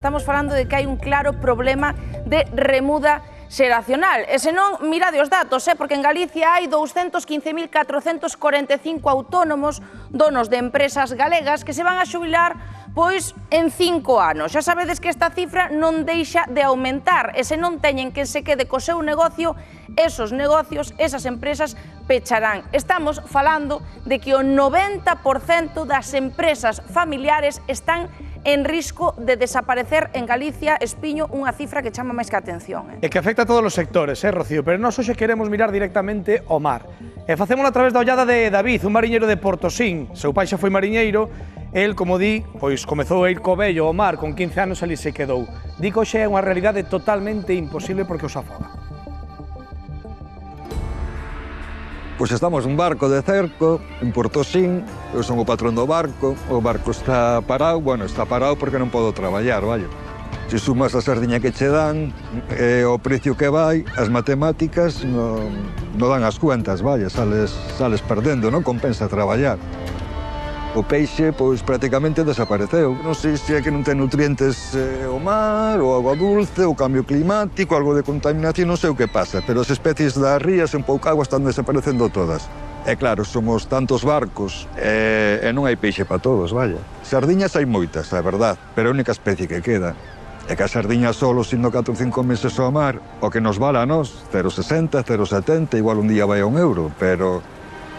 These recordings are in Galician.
Estamos falando de que hai un claro problema de remuda xeracional. E se non, mirade os datos, porque en Galicia hai 215.445 autónomos, donos de empresas galegas, que se van a xubilar pois en 5 anos. Xa sabedes que esta cifra non deixa de aumentar e se non teñen que se quede co seu negocio, esos negocios, esas empresas pecharán. Estamos falando de que o 90% das empresas familiares están en risco de desaparecer en Galicia. Espiño, unha cifra que chama máis que a atención. E que afecta a todos os sectores, Rocío, pero nós hoxe queremos mirar directamente ao mar. E facémolo a través da ollada de David, un mariñeiro de Portosín. Seu pai xa foi mariñeiro, el, como di, pois comezou a ir co vello ao mar, con 15 anos ali se quedou. Di que hoxe é unha realidade totalmente imposible porque os afoga. Pois estamos nun barco de cerco, en Portosín, eu son o patrón do barco está parado, bueno, está parado porque non podo traballar, vaya. Se sumas a sardiña que che dan, o precio que vai, as matemáticas non dan as cuentas, vaya, sales perdendo, non compensa traballar. O peixe, pois, prácticamente desapareceu. Non sei se é que non ten nutrientes o mar, o agua dulce, o cambio climático, algo de contaminación, non sei o que pasa, pero as especies das rías en pouca agua están desaparecendo todas. E claro, somos tantos barcos e non hai peixe para todos, vaya. Sardiñas hai moitas, é verdad, pero é a única especie que queda. E que a sardiña solo, sendo 4 ou 5 meses ao mar, o que nos vale a nós, 0,60, 0,70, igual un día vai a €1, pero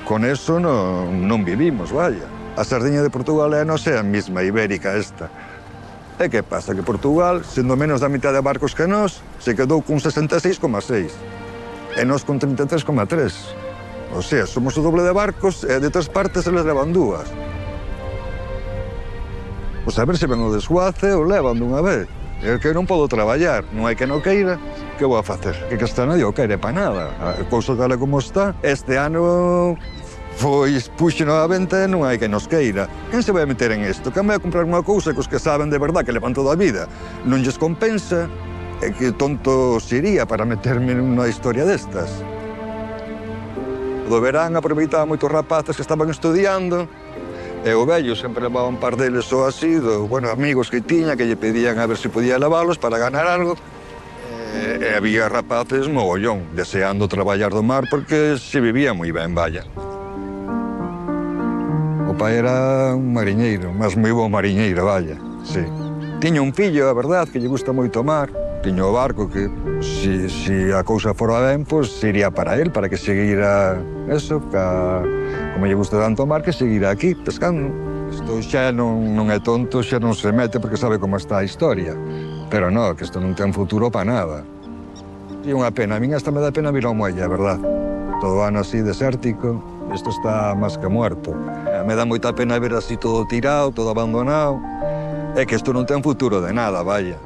con eso non vivimos, vaya. A sardiña de Portugal é a nosa, é a mesma ibérica esta. E que pasa? Que Portugal, sendo menos da mitad de barcos que nós, se quedou con 66,6. E nós con 33,3. O sea, somos o doble de barcos e de 3 partes eles levan 2. Pois a ver se ven o desguace ou levan dunha vez. É que non podo traballar, non hai que non queira, que vou a facer? Que esta non dio queire para nada. A cousa tal como está, este ano pois puxeno á venta e non hai que nos queira. Quen se vai meter en isto? Quen vai a comprar unha cousa que os que saben de verdad que levan toda a vida non lles compensa? E que tonto sería para meterme nunha historia destas. Do verán aproveitaba moitos rapaces que estaban estudiando e o vello sempre levaba un par deles só así, bueno, amigos que tiña que lle pedían a ver se podía leválos para ganar algo. E había rapaces mogollón deseando traballar do mar porque se vivía moi ben, vaya. O pai era un mariñeiro, mas moi bo mariñeiro, vaya, sí. Tiña un fillo, a verdad, que lle gusta moito o mar. Tiña o barco que, se a cousa fora ben, pois iría para él, para que seguira eso, como lle gusta tanto o mar, que seguira aquí, pescando. Isto xa non é tonto, xa non se mete porque sabe como está a historia. Pero non, que isto non ten futuro para nada. E unha pena, a min hasta me dá pena vir ao muelle, a verdad. Todo ano así, desértico. Isto está máis que muerto. Me dá moita pena ver así todo tirado, todo abandonado. É que isto non ten futuro de nada, vaya.